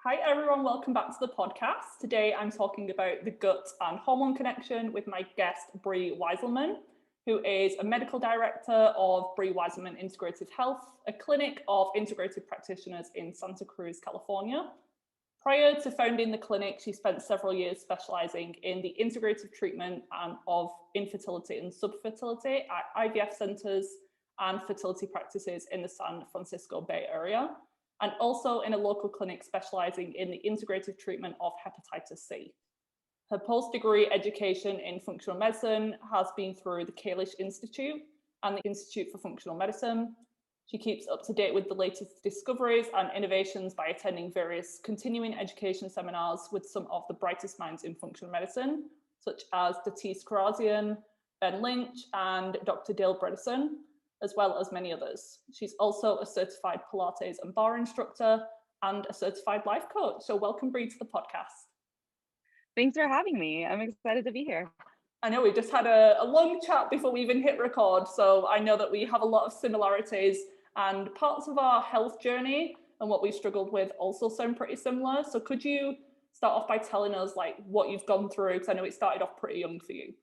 Hi everyone, welcome back to the podcast. Today I'm talking about the gut and hormone connection with my guest Brie Wieselman, who is a medical director of Brie Wieselman Integrative Health, a clinic of integrative practitioners in Santa Cruz, California. Prior to founding the clinic, she spent several years specializing in the integrative treatment of infertility and subfertility at IVF centers and fertility practices in the San Francisco Bay Area, and also in a local clinic specializing in the integrative treatment of hepatitis C. Her post-degree education in functional medicine has been through the Kalish Institute and the Institute for Functional Medicine. She keeps up to date with the latest discoveries and innovations by attending various continuing education seminars with some of the brightest minds in functional medicine, such as Datis Kharrazian, Lynch, and Dr Dale Bredesen, as well as many others. She's also a certified Pilates and Barre instructor and a certified life coach. So welcome, Brie, to the podcast. Thanks for having me. I'm excited to be here. I know we just had a long chat before we even hit record, so I know that we have a lot of similarities and parts of our health journey and what we've struggled with also sound pretty similar. So could you start off by telling us like what you've gone through? Because I know it started off pretty young for you.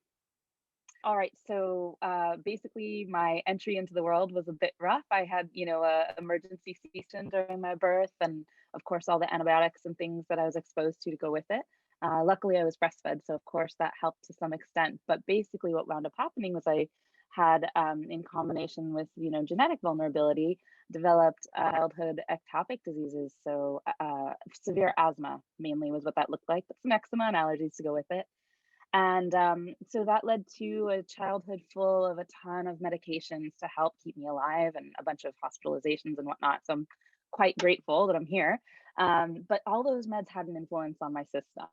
All right. So basically my entry into the world was a bit rough. I had, a emergency C-section during my birth, and of course all the antibiotics and things that I was exposed to go with it. Luckily I was breastfed, so of course that helped to some extent. But basically what wound up happening was I had, in combination with, genetic vulnerability, developed childhood ectopic diseases. So severe asthma mainly was what that looked like, but some eczema and allergies to go with it. And so that led to a childhood full of a ton of medications to help keep me alive and a bunch of hospitalizations and whatnot. So I'm quite grateful that I'm here. But all those meds had an influence on my system.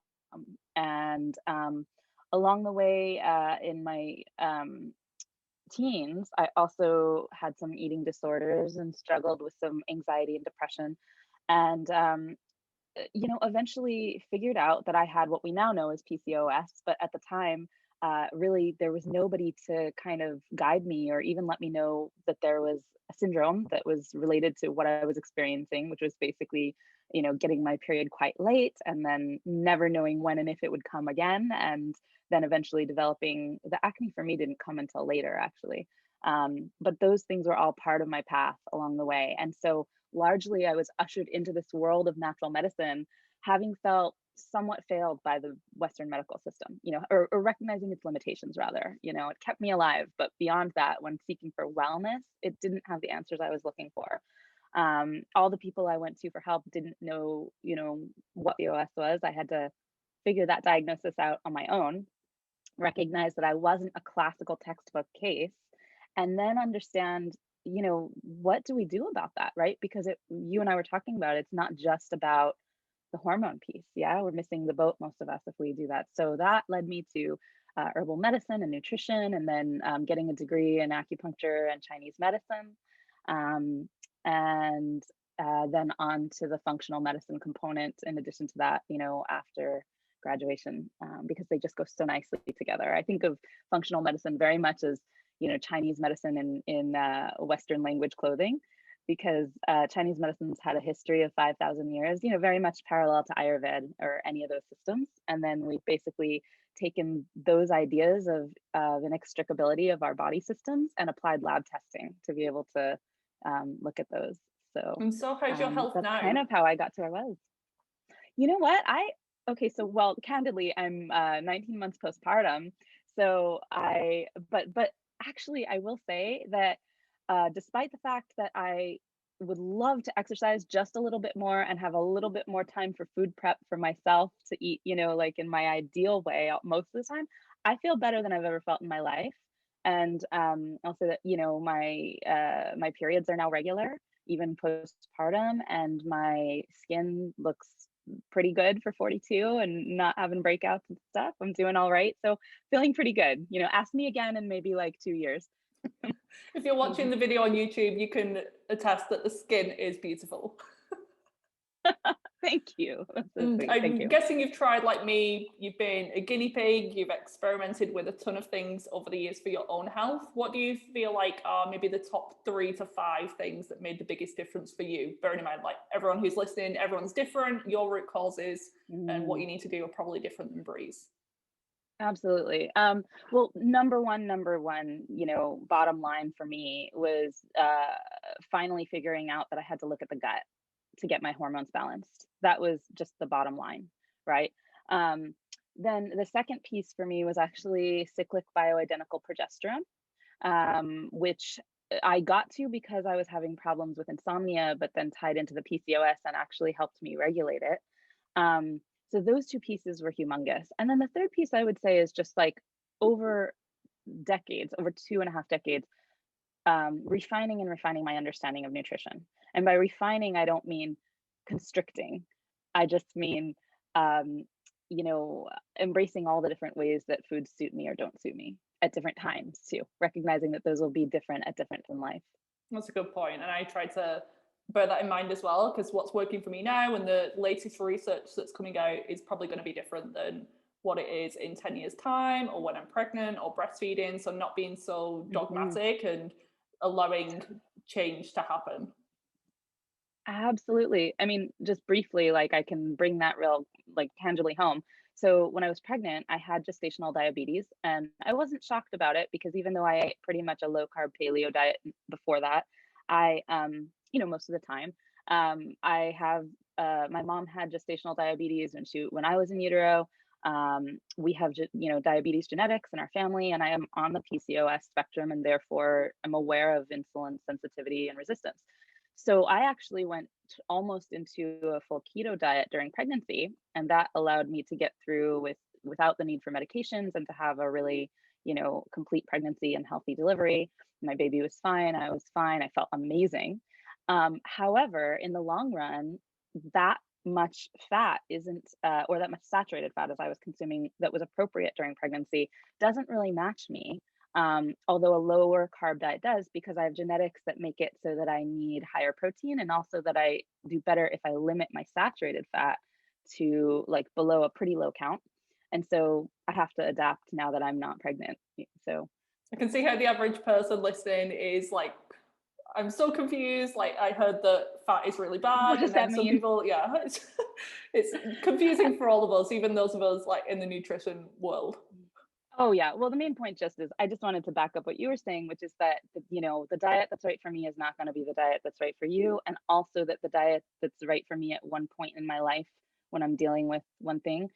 And along the way in my teens, I also had some eating disorders and struggled with some anxiety and depression. And eventually figured out that I had what we now know as PCOS, but at the time, really there was nobody to kind of guide me or even let me know that there was a syndrome that was related to what I was experiencing, which was basically, getting my period quite late and then never knowing when and if it would come again. And then eventually developing the acne for me didn't come until later, actually. But those things were all part of my path along the way. And so largely I was ushered into this world of natural medicine, having felt somewhat failed by the Western medical system, or recognizing its limitations rather. It kept me alive, but beyond that, when seeking for wellness, it didn't have the answers I was looking for. All the people I went to for help didn't know, what PCOS was. I had to figure that diagnosis out on my own, recognize that I wasn't a classical textbook case, and then understand, what do we do about that, right? Because you and I were talking about, it's not just about the hormone piece. Yeah, we're missing the boat, most of us, if we do that. So that led me to herbal medicine and nutrition, and then getting a degree in acupuncture and Chinese medicine. And then on to the functional medicine component in addition to that, after graduation, because they just go so nicely together. I think of functional medicine very much as, Chinese medicine in Western language clothing, because Chinese medicine's had a history of 5,000 years, very much parallel to Ayurveda or any of those systems. And then we've basically taken those ideas of inextricability of our body systems and applied lab testing to be able to look at those. So how's your health that's now? kind of how I got to where I was. You know what? Okay, so well, candidly, I'm 19 months postpartum. So but actually, I will say that despite the fact that I would love to exercise just a little bit more and have a little bit more time for food prep for myself to eat, like in my ideal way most of the time, I feel better than I've ever felt in my life. And I'll say that, my periods are now regular, even postpartum, and my skin looks pretty good for 42 and not having breakouts and stuff. I'm doing all right. So feeling pretty good. Ask me again in maybe like 2 years. If you're watching the video on YouTube, you can attest that the skin is beautiful. Thank you. That's so And sweet. Thank I'm you. guessing you've tried, like me, you've been a guinea pig, you've experimented with a ton of things over the years for your own health. What do you feel like are maybe the top 3 to 5 things that made the biggest difference for you? Bearing in mind, like everyone who's listening, everyone's different, your root causes and what Mm, you need to do are probably different than Bree's. absolutely. Well, number one, bottom line for me was finally figuring out that I had to look at the gut to get my hormones balanced. That was just the bottom line, right? Um, then the second piece for me was actually cyclic bioidentical progesterone, which I got to because I was having problems with insomnia, but then tied into the PCOS and actually helped me regulate it. Um, so those two pieces were humongous. And then the third piece I would say is just like over decades, over 2.5 decades, refining and refining my understanding of nutrition. And by refining, I don't mean constricting. I just mean, um, you know, embracing all the different ways that foods suit me or don't suit me at different times too, recognizing that those will be different at different in life. That's a good point. And I try to bear that in mind as well, because what's working for me now and the latest research that's coming out is probably going to be different than what it is in 10 years' time or when I'm pregnant or breastfeeding. So not being so Mhm. dogmatic and allowing change to happen. Absolutely. I mean, just briefly, like I can bring that real, like tangibly home. So when I was pregnant, I had gestational diabetes and I wasn't shocked about it because even though I ate pretty much a low carb paleo diet before that, most of the time, I have, my mom had gestational diabetes when I was in utero. We have, diabetes genetics in our family, and I am on the PCOS spectrum, and therefore I'm aware of insulin sensitivity and resistance. So I actually went almost into a full keto diet during pregnancy, and that allowed me to get through without the need for medications and to have a really, complete pregnancy and healthy delivery. My baby was fine. I was fine. I felt amazing. However, in the long run, that much fat isn't, or that much saturated fat as I was consuming that was appropriate during pregnancy doesn't really match me. Although a lower carb diet does, because I have genetics that make it so that I need higher protein, and also that I do better if I limit my saturated fat to like below a pretty low count. And so I have to adapt now that I'm not pregnant. So I can see how the average person listening is like, I'm so confused. Like, I heard that fat is really what bad, does and that then some mean? people, yeah, it's confusing for all of us, even those of us like in the nutrition world. Oh yeah. Well, the main point just is I just wanted to back up what you were saying, which is that the diet that's right for me is not going to be the diet that's right for you, and also that the diet that's right for me at one point in my life when I'm dealing with one thing.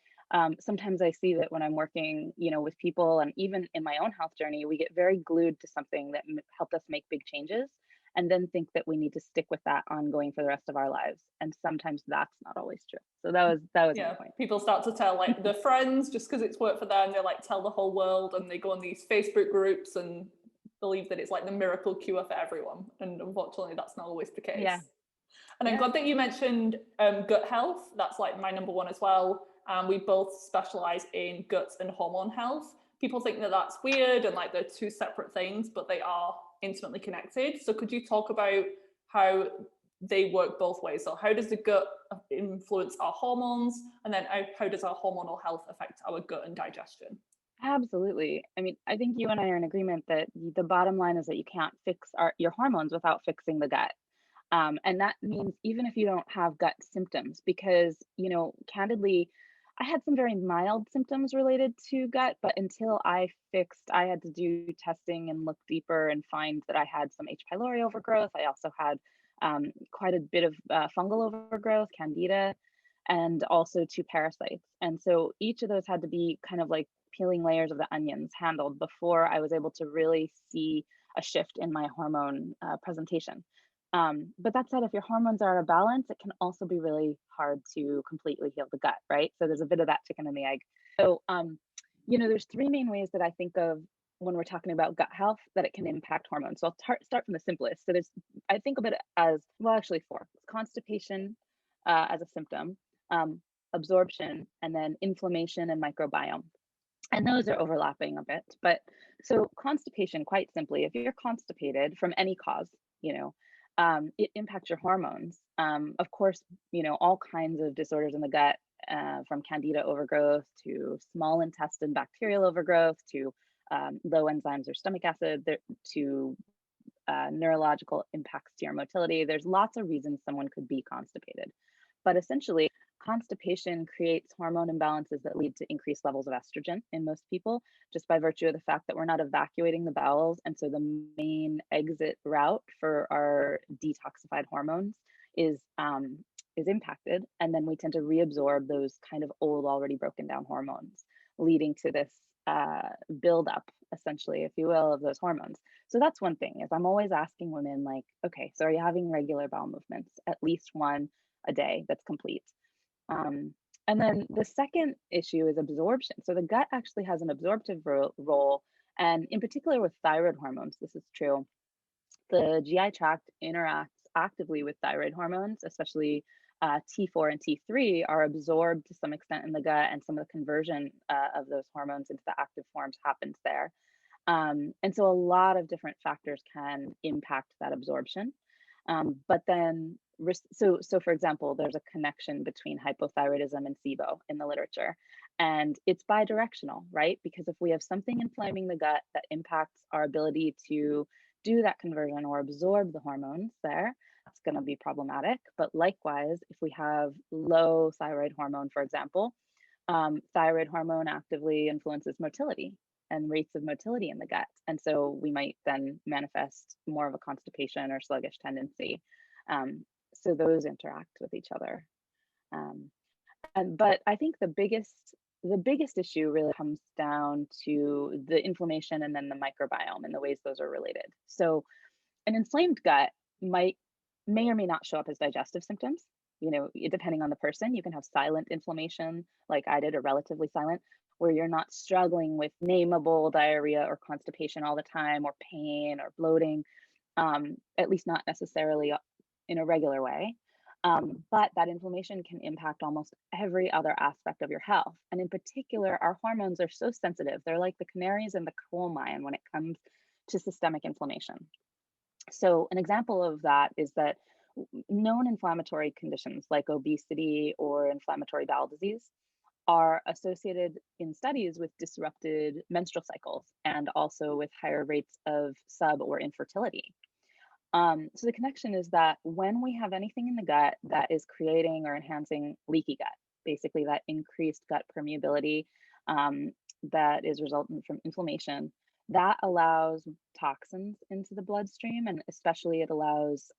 Sometimes I see that when I'm working, with people, and even in my own health journey, we get very glued to something that helped us make big changes, and then think that we need to stick with that ongoing for the rest of our lives. And sometimes that's not always true. So that was my Yeah, point. people start to tell like their friends just because it's worked for them. They like tell the whole world, and they go on these Facebook groups and believe that it's like the miracle cure for everyone. And unfortunately, that's not always the Yeah. case. And I'm Yeah. glad that you mentioned gut health. That's like my number one as well. We both specialize in gut and hormone health. People think that that's weird and like they're two separate things, but they are intimately connected. So could you talk about how they work both ways? So how does the gut influence our hormones? And then how does our hormonal health affect our gut and digestion? Absolutely. I mean, I think you and I are in agreement that the bottom line is that you can't fix your hormones without fixing the gut. And that means even if you don't have gut symptoms, because, candidly, I had some very mild symptoms related to gut, but until I had to do testing and look deeper and find that I had some H. pylori overgrowth. I also had quite a bit of fungal overgrowth, candida, and also two parasites. And so each of those had to be kind of like peeling layers of the onions handled before I was able to really see a shift in my hormone presentation. But that said, if your hormones are out of balance, it can also be really hard to completely heal the gut, right? So there's a bit of that chicken and the egg. So, there's three main ways that I think of when we're talking about gut health that it can impact hormones. So I'll start from the simplest. So I think of it as, well, actually four: constipation as a symptom, um, absorption, and then inflammation and microbiome. And those are overlapping a bit. But so constipation, quite simply, if you're constipated from any cause, you know, It impacts your hormones. Of course, all kinds of disorders in the gut, from candida overgrowth to small intestine bacterial overgrowth to low enzymes or stomach acid to neurological impacts to your motility. There's lots of reasons someone could be constipated. But essentially, constipation creates hormone imbalances that lead to increased levels of estrogen in most people, just by virtue of the fact that we're not evacuating the bowels. And so the main exit route for our detoxified hormones is impacted. And then we tend to reabsorb those kind of old, already broken down hormones, leading to this buildup, essentially, if you will, of those hormones. So that's one thing, is I'm always asking women, like, okay, so are you having regular bowel movements, at least one a day that's complete? And then the second issue is absorption. So the gut actually has an absorptive role, and in particular with thyroid hormones, this is true. The GI tract interacts actively with thyroid hormones, especially T4 and T3 are absorbed to some extent in the gut, and some of the conversion of those hormones into the active forms happens there. And so a lot of different factors can impact that absorption. But then, so for example, there's a connection between hypothyroidism and SIBO in the literature, and it's bidirectional, right? Because if we have something inflaming the gut that impacts our ability to do that conversion or absorb the hormones there, that's going to be problematic. But likewise, if we have low thyroid hormone, for example, thyroid hormone actively influences motility and rates of motility in the gut. And so we might then manifest more of a constipation or sluggish tendency. So those interact with each other. But I think the biggest issue really comes down to the inflammation and then the microbiome and the ways those are related. So an inflamed gut may or may not show up as digestive symptoms. Depending on the person, you can have silent inflammation, like I did, or relatively silent, where you're not struggling with nameable diarrhea or constipation all the time, or pain or bloating, at least not necessarily in a regular way. But that inflammation can impact almost every other aspect of your health. And in particular, our hormones are so sensitive. They're like the canaries in the coal mine when it comes to systemic inflammation. So an example of that is that known inflammatory conditions like obesity or inflammatory bowel disease are associated in studies with disrupted menstrual cycles and also with higher rates of sub or infertility. So the connection is that when we have anything in the gut that is creating or enhancing leaky gut, basically that increased gut permeability that is resultant from inflammation, that allows toxins into the bloodstream, and especially it allows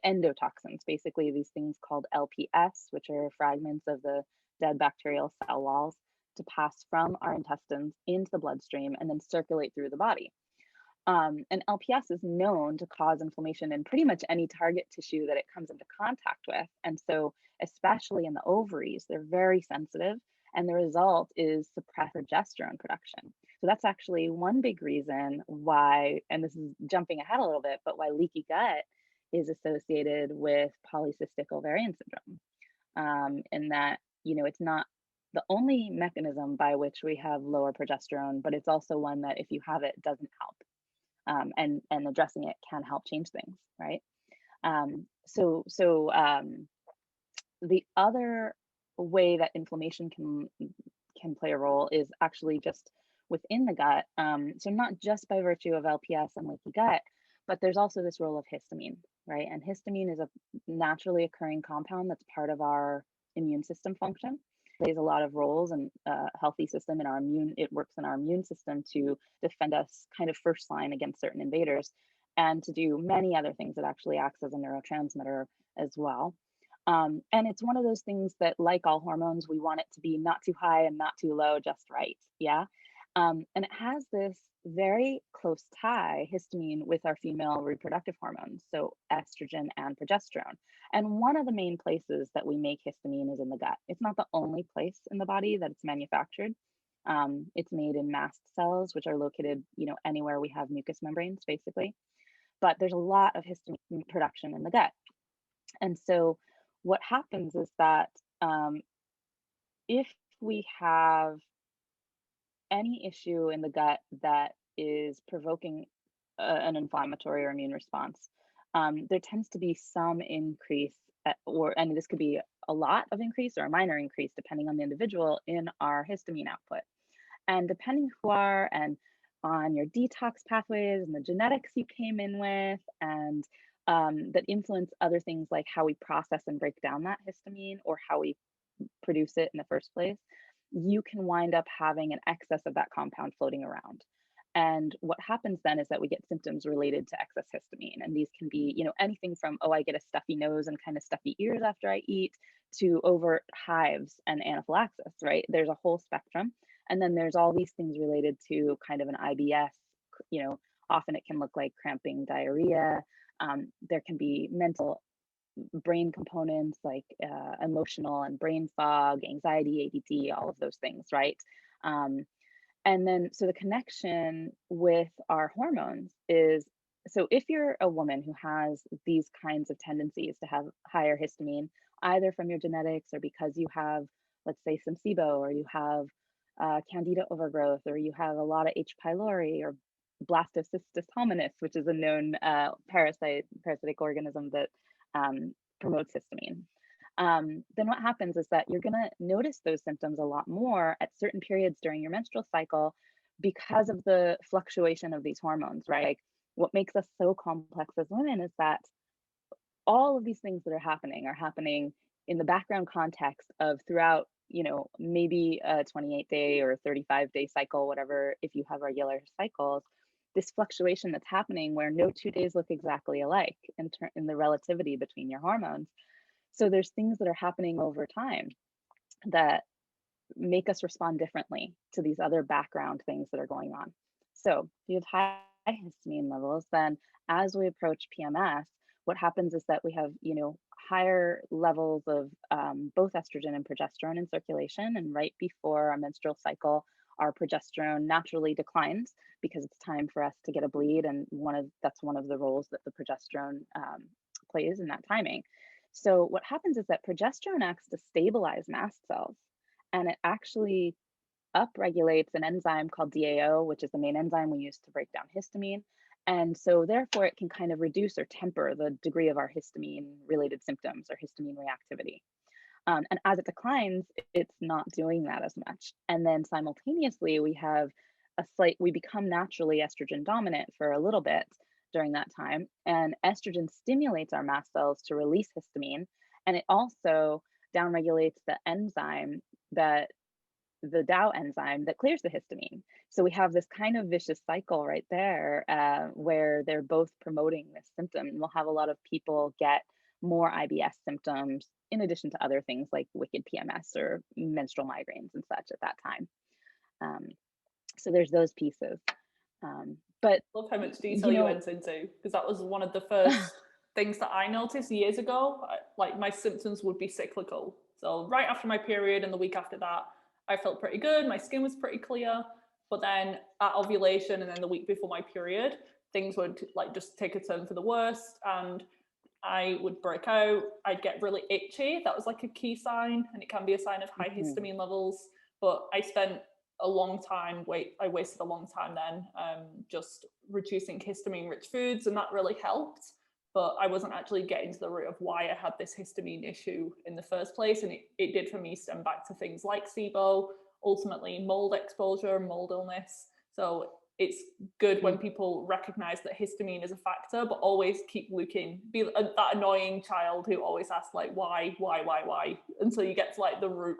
endotoxins, basically these things called LPS, which are fragments of the dead bacterial cell walls, to pass from our intestines into the bloodstream and then circulate through the body. And LPS is known to cause inflammation in pretty much any target tissue that it comes into contact with. And so, especially in the ovaries, they're very sensitive. And the result is suppressed progesterone production. So that's actually one big reason why, and this is jumping ahead a little bit, but why leaky gut is associated with polycystic ovarian syndrome. In that, it's not the only mechanism by which we have lower progesterone, but it's also one that if you have it, doesn't help. And addressing it can help change things, right? So the other way that inflammation can play a role is actually just within the gut. So not just by virtue of LPS and leaky gut, but there's also this role of histamine, right? And histamine is a naturally occurring compound that's part of our immune system function. Plays a lot of roles in a healthy system in our immune. It works in our immune system to defend us kind of first line against certain invaders, and to do many other things. It actually acts as a neurotransmitter as well. And it's one of those things that, like all hormones, we want it to be not too high and not too low, just right. Yeah. And it has this very close tie, histamine, with our female reproductive hormones, so estrogen and progesterone. And one of the main places that we make histamine is in the gut. It's not the only place in the body that it's manufactured. It's made in mast cells, which are located, anywhere we have mucous membranes, basically. But there's a lot of histamine production in the gut. And so what happens is that if we have any issue in the gut that is provoking an inflammatory or immune response, there tends to be some increase, and this could be a lot of increase or a minor increase, depending on the individual, in our histamine output. And depending who you are and on your detox pathways and the genetics you came in with, and that influence other things like how we process and break down that histamine or how we produce it in the first place, you can wind up having an excess of that compound floating around. And what happens then is that we get symptoms related to excess histamine. And these can be, anything from, oh, I get a stuffy nose and kind of stuffy ears after I eat, to overt hives and anaphylaxis, right? There's a whole spectrum. And then there's all these things related to kind of an IBS, often it can look like cramping, diarrhea. There can be mental brain components like emotional and brain fog, anxiety, ADD, all of those things, right? And then, so the connection with our hormones is, so if you're a woman who has these kinds of tendencies to have higher histamine, either from your genetics or because you have, let's say, some SIBO, or you have candida overgrowth, or you have a lot of H. pylori or blastocystis hominis, which is a known parasitic organism that promotes histamine. Then what happens is that you're going to notice those symptoms a lot more at certain periods during your menstrual cycle because of the fluctuation of these hormones, right? Like, what makes us so complex as women is that all of these things that are happening in the background context of throughout, maybe a 28-day or 35-day cycle, whatever, if you have regular cycles, this fluctuation that's happening where no 2 days look exactly alike in the relativity between your hormones. So there's things that are happening over time that make us respond differently to these other background things that are going on. So if you have high histamine levels, then as we approach PMS, what happens is that we have, higher levels of both estrogen and progesterone in circulation. And right before our menstrual cycle, our progesterone naturally declines because it's time for us to get a bleed. And that's one of the roles that the progesterone plays in that timing. So what happens is that progesterone acts to stabilize mast cells, and it actually upregulates an enzyme called DAO, which is the main enzyme we use to break down histamine. And so therefore it can kind of reduce or temper the degree of our histamine related symptoms or histamine reactivity. And as it declines, it's not doing that as much. And then simultaneously, we become naturally estrogen dominant for a little bit during that time. And estrogen stimulates our mast cells to release histamine. And it also downregulates the DAO enzyme that clears the histamine. So we have this kind of vicious cycle right there where they're both promoting this symptom. And we'll have a lot of people get more IBS symptoms in addition to other things like wicked PMS or menstrual migraines and such at that time. So there's those pieces. But I love how much detail you went into, because that was one of the first things that I noticed years ago. Like, my symptoms would be cyclical. So right after my period and the week after that, I felt pretty good. My skin was pretty clear. But then at ovulation and then the week before my period, things would just take a turn for the worst. And I would break out. I'd get really itchy. That was like a key sign, and it can be a sign of high histamine levels. But I spent a long time, I wasted a long time then just reducing histamine-rich foods, and that really helped. But I wasn't actually getting to the root of why I had this histamine issue in the first place. And it did for me stem back to things like SIBO, ultimately mold exposure, mold illness. So it's good when people recognize that histamine is a factor, but always keep looking. Be that annoying child who always asks why, until you get to the root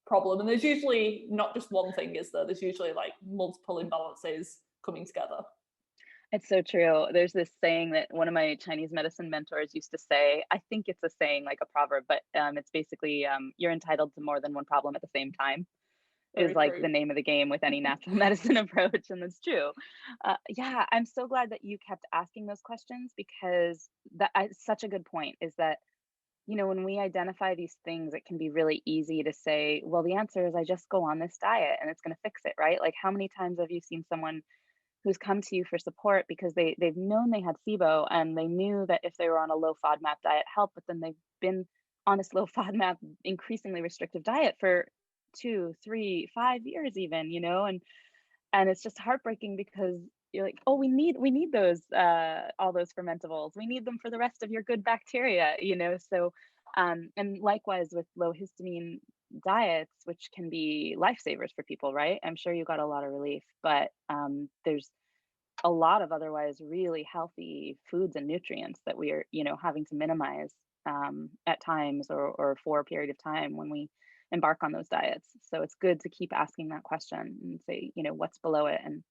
problem. And there's usually not just one thing, is there? There's usually multiple imbalances coming together. It's so true. There's this saying that one of my Chinese medicine mentors used to say. I think it's a saying, like a proverb, but it's basically you're entitled to more than one problem at the same time. Very is like true. The name of the game with any natural medicine approach, and that's true. Yeah, I'm so glad that you kept asking those questions, because that's such a good point. Is that when we identify these things, it can be really easy to say, well, the answer is I just go on this diet and it's going to fix it, right? Like, how many times have you seen someone who's come to you for support because they've known they had SIBO and they knew that if they were on a low FODMAP diet helped, but then they've been on this low FODMAP, increasingly restrictive diet for 2, 3, 5 years even, and it's just heartbreaking because you're like, oh, we need those all those fermentables. We need them for the rest of your good bacteria, So, and likewise with low histamine diets, which can be lifesavers for people, right? I'm sure you got a lot of relief, but there's a lot of otherwise really healthy foods and nutrients that we are, having to minimize at times or for a period of time when we embark on those diets. So it's good to keep asking that question and say, what's below it. And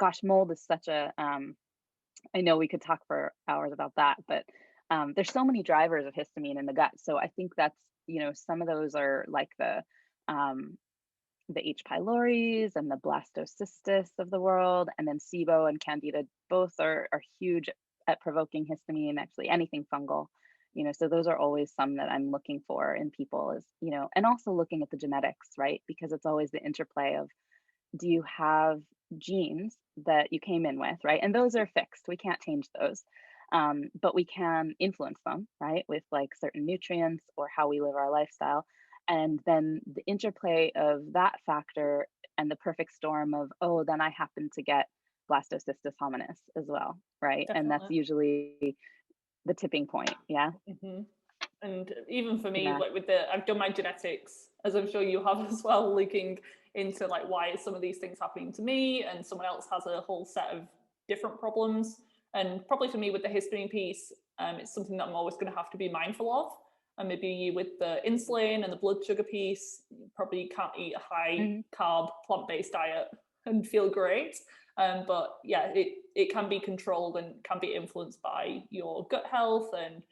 gosh, mold is such a, I know we could talk for hours about that, but there's so many drivers of histamine in the gut. So I think that's, some of those are like um, the H. pyloris and the blastocystis of the world, and then SIBO and Candida both are huge at provoking histamine, actually anything fungal. So those are always some that I'm looking for in people is, and also looking at the genetics, right? Because it's always the interplay of, do you have genes that you came in with, right? And those are fixed. We can't change those. But we can influence them, right? With like certain nutrients or how we live our lifestyle. And then the interplay of that factor and the perfect storm of, oh, then I happen to get blastocystis hominis as well, right? And that's Definitely. usually the tipping point. Yeah. Hmm. And even for me, Yeah. like I've done my genetics, as I'm sure you have as well, looking into like why is some of these things happening to me, and someone else has a whole set of different problems. And probably for me with the histamine piece, it's something that I'm always going to have to be mindful of. And maybe you with the insulin and the blood sugar piece, you probably can't eat a high Hmm. carb plant-based diet and feel great. But yeah, it can be controlled and can be influenced by your gut health and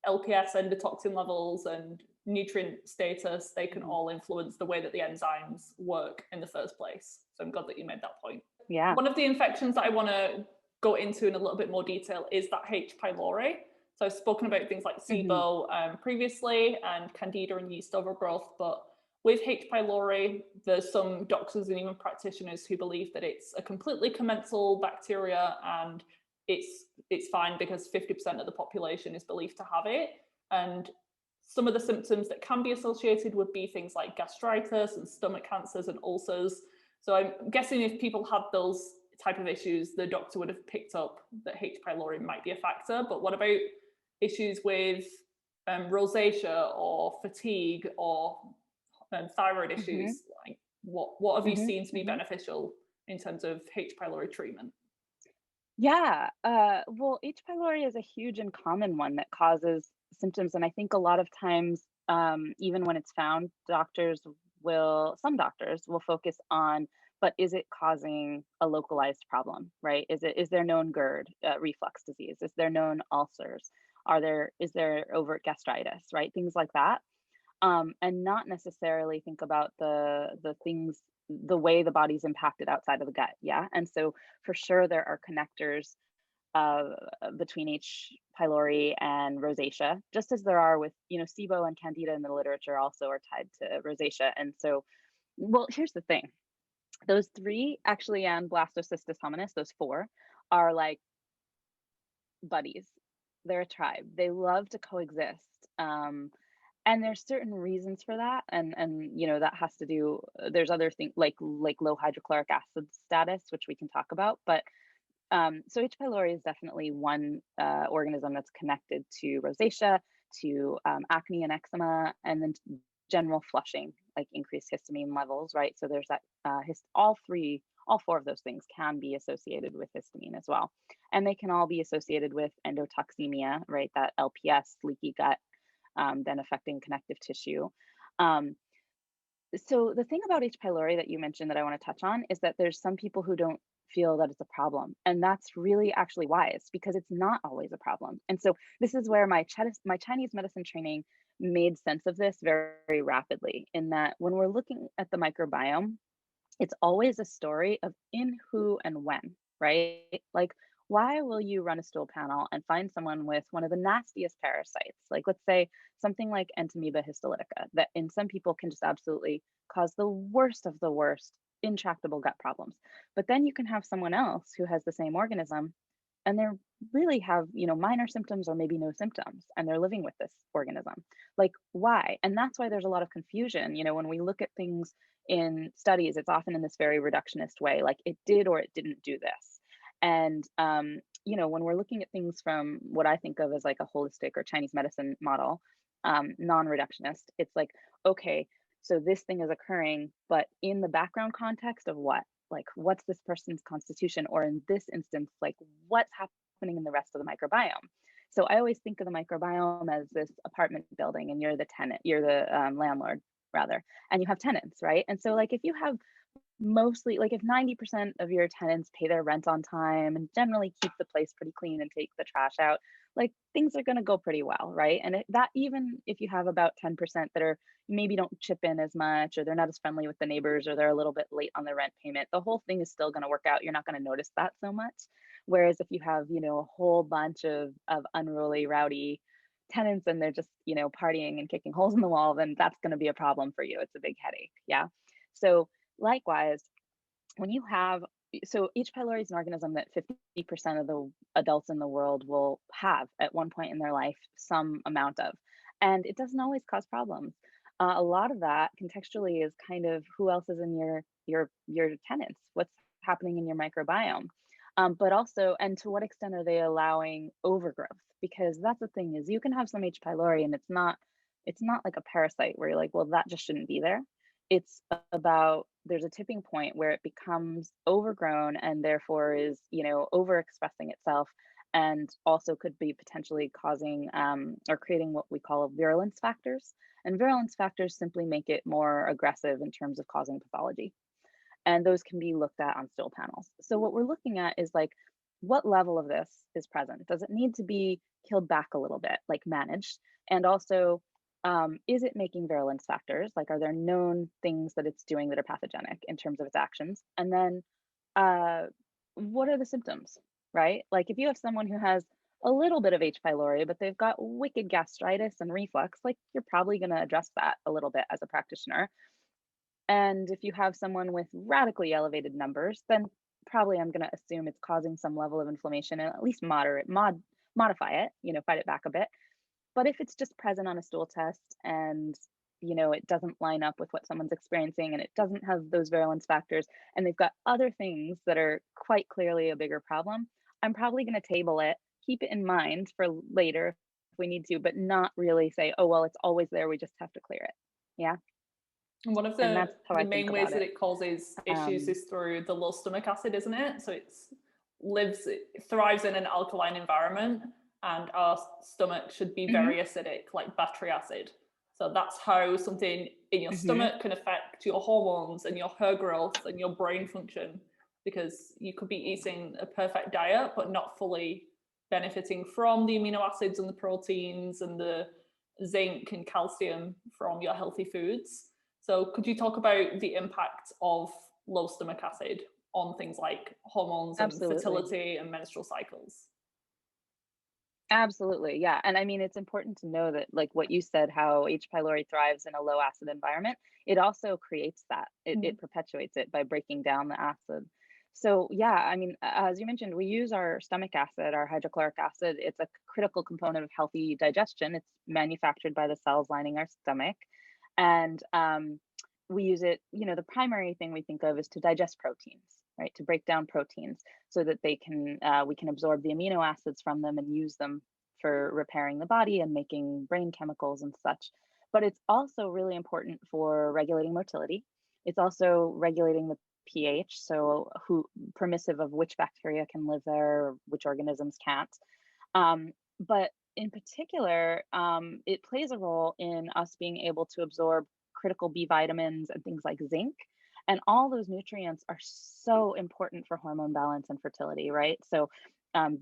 LPS endotoxin levels and nutrient status. They can Hmm. all influence the way that the enzymes work in the first place. So I'm glad that you made that point. Yeah. One of the infections that I want to go into in a little bit more detail is that H. pylori. So I've spoken about things like Hmm. SIBO previously and Candida and yeast overgrowth, but with H. pylori, there's some doctors and even practitioners who believe that it's a completely commensal bacteria and it's fine because 50% of the population is believed to have it. And some of the symptoms that can be associated would be things like gastritis and stomach cancers and ulcers. So I'm guessing if people had those type of issues, the doctor would have picked up that H. pylori might be a factor. But what about issues with rosacea or fatigue or thyroid Hmm. issues? Like what have you Hmm. seen to be Hmm. beneficial in terms of H. pylori treatment? Yeah. Well, H. pylori is a huge and common one that causes symptoms. And I think a lot of times, even when it's found, some doctors will focus on, but is it causing a localized problem, right? Is there known GERD, reflux disease? Is there known ulcers? Is there overt gastritis, right? Things like that. And not necessarily think about the things, the way the body's impacted outside of the gut. Yeah. And so for sure there are connectors uh, between H. pylori and rosacea, just as there are with, SIBO and Candida in the literature also are tied to rosacea. And so, well, here's the thing. Those three actually, and blastocystis hominis, those four are like buddies. They're a tribe. They love to coexist. And there's certain reasons for that, and that has to do. There's other things like low hydrochloric acid status, which we can talk about. But so H. pylori is definitely one organism that's connected to rosacea, to acne and eczema, and then general flushing, like increased histamine levels, right? So there's that. All four of those things can be associated with histamine as well, and they can all be associated with endotoxemia, right? That LPS, leaky gut, then affecting connective tissue. Um, so the thing about H. pylori that you mentioned that I want to touch on is that there's some people who don't feel that it's a problem, and that's really actually wise because it's not always a problem. And so this is where my Chinese medicine training made sense of this very, very rapidly. In that when we're looking at the microbiome, it's always a story of in who and when, right? Like, why will you run a stool panel and find someone with one of the nastiest parasites? Like, let's say something like Entamoeba histolytica, that in some people can just absolutely cause the worst of the worst, intractable gut problems. But then you can have someone else who has the same organism and they're really have, minor symptoms or maybe no symptoms, and they're living with this organism. Like, why? And that's why there's a lot of confusion. When we look at things in studies, it's often in this very reductionist way, like it did or it didn't do this. And when we're looking at things from what I think of as like a holistic or Chinese medicine model, non-reductionist, it's like, okay, so this thing is occurring, but in the background context of what? Like, what's this person's constitution? Or in this instance, like, what's happening in the rest of the microbiome? So I always think of the microbiome as this apartment building, and you're the tenant, you're the landlord, rather, and you have tenants, right? And so, like, if you have mostly, like, if 90% of your tenants pay their rent on time and generally keep the place pretty clean and take the trash out, like, things are going to go pretty well, right? And that, even if you have about 10% that are maybe don't chip in as much, or they're not as friendly with the neighbors, or they're a little bit late on the rent payment, the whole thing is still going to work out. You're not going to notice that so much. Whereas if you have, a whole bunch of unruly, rowdy tenants, and they're just, partying and kicking holes in the wall, then that's going to be a problem for you. It's a big headache. Yeah. So likewise, when you have, so H. pylori is an organism that 50% of the adults in the world will have at one point in their life some amount of, and it doesn't always cause problems. A lot of that contextually is kind of who else is in your tenants, what's happening in your microbiome, but also, and to what extent are they allowing overgrowth? Because that's the thing, is you can have some H. pylori and it's not like a parasite where you're like, well, that just shouldn't be there. It's about, there's a tipping point where it becomes overgrown and therefore is, overexpressing itself, and also could be potentially causing or creating what we call virulence factors. And virulence factors simply make it more aggressive in terms of causing pathology. And those can be looked at on stool panels. So what we're looking at is like, what level of this is present? Does it need to be killed back a little bit, like managed? And also, is it making virulence factors? Like, are there known things that it's doing that are pathogenic in terms of its actions? And then, uh, what are the symptoms, right? Like, if you have someone who has a little bit of H. pylori, but they've got wicked gastritis and reflux, like, you're probably going to address that a little bit as a practitioner. And if you have someone with radically elevated numbers, then probably I'm going to assume it's causing some level of inflammation, and at least modify it, fight it back a bit. But if it's just present on a stool test and it doesn't line up with what someone's experiencing, and it doesn't have those virulence factors, and they've got other things that are quite clearly a bigger problem, I'm probably going to table it, keep it in mind for later if we need to, but not really say, oh, well, it's always there, we just have to clear it. Yeah. And one of And the that's how I think main ways about that it. it causes issues is through the low stomach acid, isn't it? So it thrives in an alkaline environment, and our stomach should be very acidic, like battery acid. So that's how something in your stomach can affect your hormones and your hair growth and your brain function, because you could be eating a perfect diet but not fully benefiting from the amino acids and the proteins and the zinc and calcium from your healthy foods. So could you talk about the impact of low stomach acid on things like hormones and Absolutely. fertility and menstrual cycles? Absolutely. Yeah. And I mean, it's important to know that, like what you said, how H. pylori thrives in a low acid environment, it also creates that. It perpetuates it by breaking down the acid. So, yeah, I mean, as you mentioned, we use our stomach acid, our hydrochloric acid. It's a critical component of healthy digestion. It's manufactured by the cells lining our stomach. And we use it, the primary thing we think of is to digest proteins, right? To break down proteins so that we can absorb the amino acids from them and use them for repairing the body and making brain chemicals and such. But it's also really important for regulating motility. It's also regulating the pH, so who permissive of which bacteria can live there, which organisms can't. But in particular, it plays a role in us being able to absorb critical B vitamins and things like zinc. And all those nutrients are so important for hormone balance and fertility, right? So,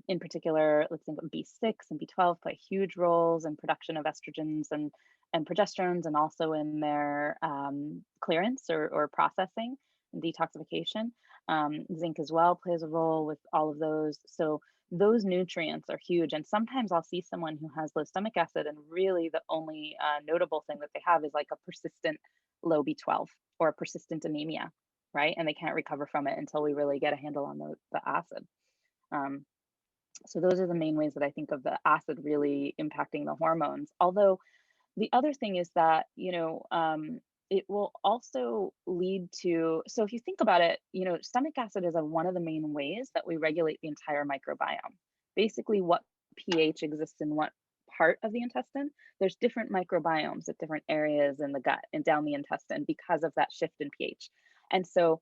in particular, let's think of B6 and B12 play huge roles in production of estrogens and progesterones, and also in their clearance or processing and detoxification. Zinc as well plays a role with all of those. So those nutrients are huge. And sometimes I'll see someone who has low stomach acid, and really the only notable thing that they have is like a persistent low B12 or a persistent anemia, right? And they can't recover from it until we really get a handle on the acid. So those are the main ways that I think of the acid really impacting the hormones. Although the other thing is that, it will also lead to, so if you think about it, stomach acid is one of the main ways that we regulate the entire microbiome. Basically, what pH exists in what part of the intestine, there's different microbiomes at different areas in the gut and down the intestine because of that shift in pH. And so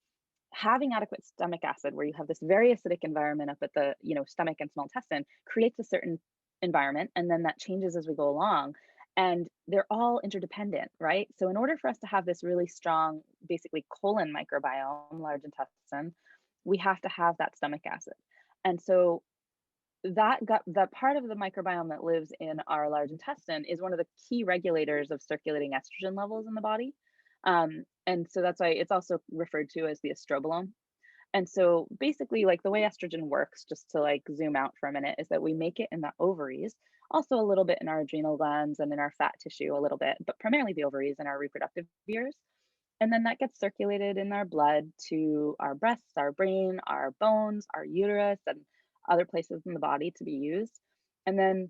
having adequate stomach acid, where you have this very acidic environment up at the stomach and small intestine, creates a certain environment, and then that changes as we go along, and they're all interdependent, right? So in order for us to have this really strong, basically colon microbiome, large intestine, we have to have that stomach acid. And so that part of the microbiome that lives in our large intestine is one of the key regulators of circulating estrogen levels in the body. And so that's why it's also referred to as the estrobolome. And so basically, like, the way estrogen works, just to like zoom out for a minute, is that we make it in the ovaries, also a little bit in our adrenal glands and in our fat tissue a little bit, but primarily the ovaries and our reproductive years. And then that gets circulated in our blood to our breasts, our brain, our bones, our uterus, and other places in the body to be used. And then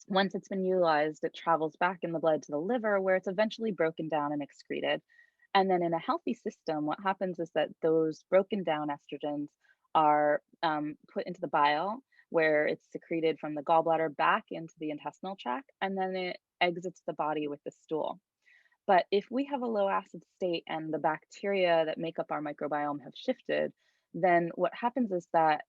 once it's been utilized, it travels back in the blood to the liver, where it's eventually broken down and excreted. And then in a healthy system, what happens is that those broken down estrogens are put into the bile, where it's secreted from the gallbladder back into the intestinal tract, and then it exits the body with the stool. But if we have a low acid state and the bacteria that make up our microbiome have shifted, then what happens is that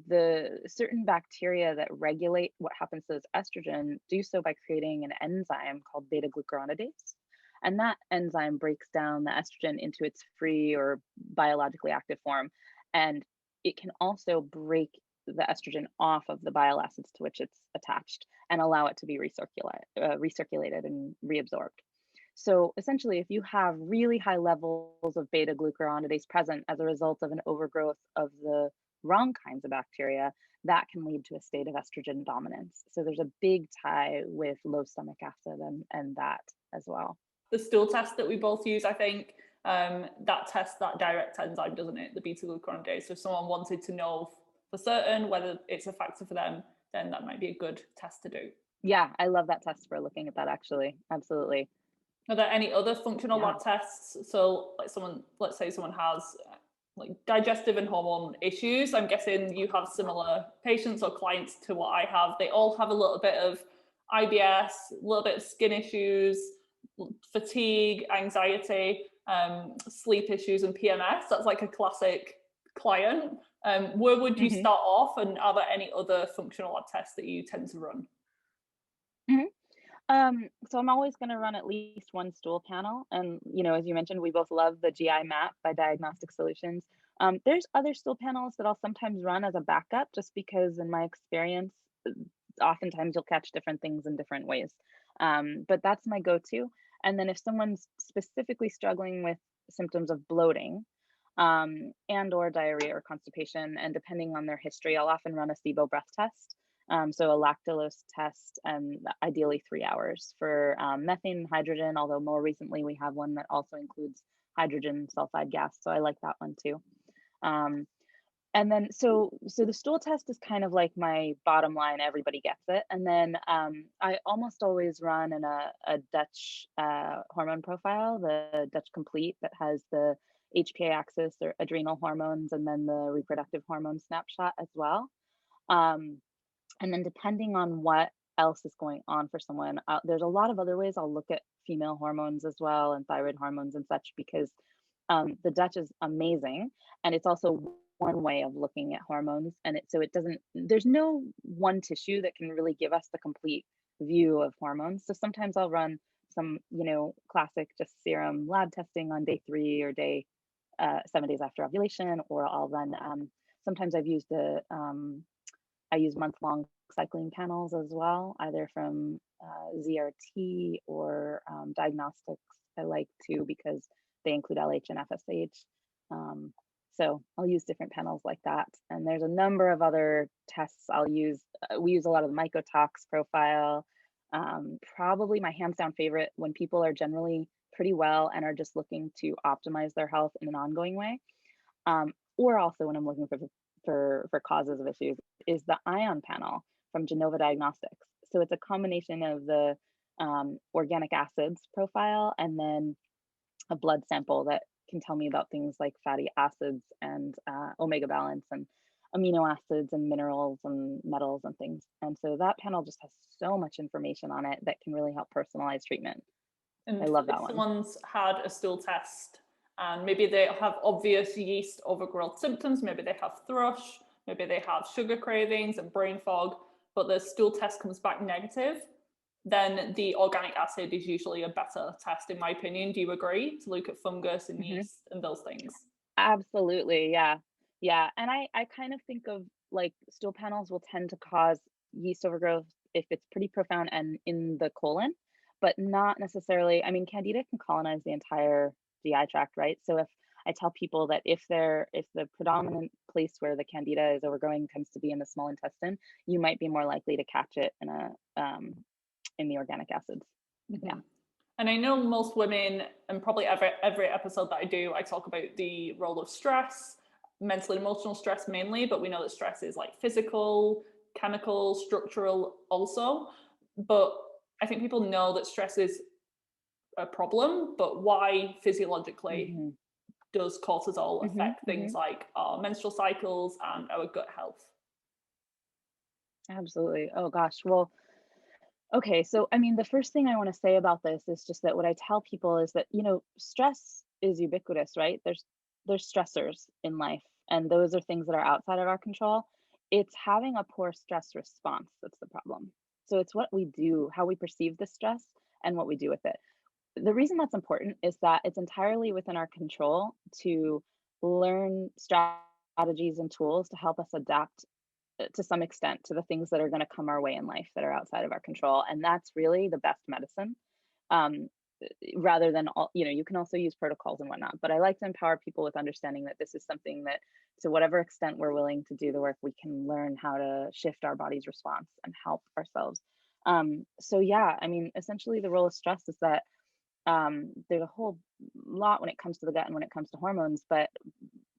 the certain bacteria that regulate what happens to this estrogen do so by creating an enzyme called beta glucuronidase. And that enzyme breaks down the estrogen into its free or biologically active form. And it can also break the estrogen off of the bile acids to which it's attached and allow it to be recirculated and reabsorbed. So essentially, if you have really high levels of beta glucuronidase present as a result of an overgrowth of the wrong kinds of bacteria, that can lead to a state of estrogen dominance. So there's a big tie with low stomach acid and that as well. The stool test that we both use, I think, that tests that direct enzyme, doesn't it? The beta glucuronidase. So if someone wanted to know for certain whether it's a factor for them, then that might be a good test to do. Yeah, I love that test for looking at that, actually. Absolutely. Are there any other functional lab tests? So let's say someone has like digestive and hormone issues. I'm guessing you have similar patients or clients to what I have. They all have a little bit of IBS, a little bit of skin issues, fatigue, anxiety, sleep issues, and PMS. That's like a classic client. Where would you start off, and are there any other functional lab tests that you tend to run? So I'm always going to run at least one stool panel. And, as you mentioned, we both love the GI map by Diagnostic Solutions. There's other stool panels that I'll sometimes run as a backup, just because in my experience, oftentimes you'll catch different things in different ways. But that's my go-to. And then if someone's specifically struggling with symptoms of bloating, and or diarrhea or constipation, and depending on their history, I'll often run a SIBO breath test. So a lactulose test, and ideally 3 hours for methane and hydrogen, although more recently we have one that also includes hydrogen sulfide gas. So I like that one too. And then, so the stool test is kind of like my bottom line, everybody gets it. And then I almost always run in a Dutch hormone profile, the Dutch Complete, that has the HPA axis or adrenal hormones, and then the reproductive hormone snapshot as well. And then depending on what else is going on for someone, there's a lot of other ways I'll look at female hormones as well, and thyroid hormones and such, because the Dutch is amazing. And it's also one way of looking at hormones. And there's no one tissue that can really give us the complete view of hormones. So sometimes I'll run some, classic just serum lab testing on day 3 or day 7 days after ovulation, or I'll run, sometimes I use month-long cycling panels as well, either from ZRT or Diagnostics. I like to, because they include LH and FSH. So I'll use different panels like that. And there's a number of other tests I'll use. We use a lot of the mycotox profile. Probably my hands down favorite, when people are generally pretty well and are just looking to optimize their health in an ongoing way, or also when I'm looking for causes of issues, is the ion panel from Genova Diagnostics. So it's a combination of the organic acids profile, and then a blood sample that can tell me about things like fatty acids and omega balance and amino acids and minerals and metals and things. And so that panel just has so much information on it that can really help personalize treatment. I And love if that one. someone's had a stool test and maybe they have obvious yeast overgrowth symptoms, maybe they have thrush, maybe they have sugar cravings and brain fog, but the stool test comes back negative, then the organic acid is usually a better test, in my opinion. Do you agree? To look at fungus and Hmm. yeast and those things. Absolutely. Yeah. Yeah. And I kind of think of like stool panels will tend to cause yeast overgrowth if it's pretty profound and in the colon, but not necessarily. I mean, candida can colonize the entire GI tract, right? So if I tell people that if the predominant place where the candida is overgrowing tends to be in the small intestine, you might be more likely to catch it in the organic acids. Yeah. Mhm. And I know most women, and probably every episode that I do, I talk about the role of stress, mental and emotional stress mainly, but we know that stress is like physical, chemical, structural also. But I think people know that stress is a problem, but why physiologically Hmm. does cortisol Hmm. affect things Hmm. like our menstrual cycles and our gut health? Absolutely. Oh gosh. Well, okay, so I mean, the first thing I want to say about this is just that what I tell people is that, stress is ubiquitous, right? There's stressors in life, and those are things that are outside of our control. It's having a poor stress response that's the problem. So it's what we do, how we perceive the stress, and what we do with it. The reason that's important is that it's entirely within our control to learn strategies and tools to help us adapt to some extent to the things that are going to come our way in life that are outside of our control, and that's really the best medicine. um, Rather than all, you can also use protocols and whatnot, but I like to empower people with understanding that this is something that, to whatever extent we're willing to do the work, we can learn how to shift our body's response and help ourselves. So yeah, I mean, essentially the role of stress is that there's a whole lot when it comes to the gut and when it comes to hormones, but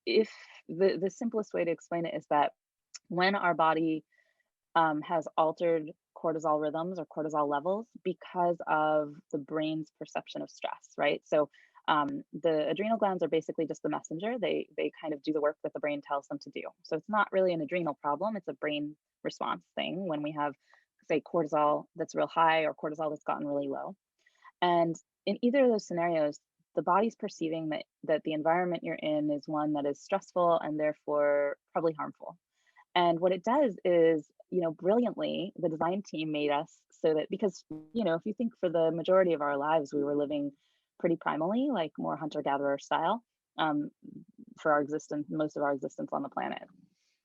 if the simplest way to explain it is that when our body has altered cortisol rhythms or cortisol levels because of the brain's perception of stress, right? So the adrenal glands are basically just the messenger. They kind of do the work that the brain tells them to do. So it's not really an adrenal problem. It's a brain response thing when we have, say, cortisol that's real high or cortisol that's gotten really low. And in either of those scenarios, the body's perceiving that the environment you're in is one that is stressful and therefore probably harmful. And what it does is, brilliantly, the design team made us so that, because, if you think for the majority of our lives, we were living pretty primally, like more hunter gatherer style, um, for our existence, most of our existence on the planet.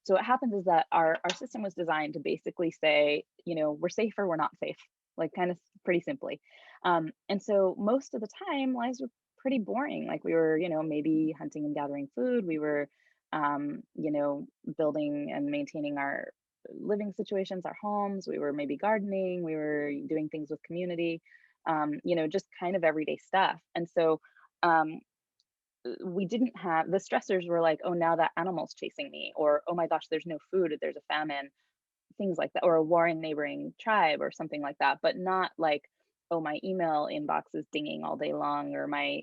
So what happens is that our system was designed to basically say, we're safe or we're not safe, like kind of pretty simply. And so most of the time, lives were pretty boring. Like we were, maybe hunting and gathering food. We were, building and maintaining our living situations, our homes. We were maybe gardening. We were doing things with community, just kind of everyday stuff. And so we didn't have the stressors were like, oh, now that animal's chasing me, or oh my gosh, there's no food, there's a famine, things like that, or a warring neighboring tribe or something like that, but not like, oh, my email inbox is dinging all day long, or my,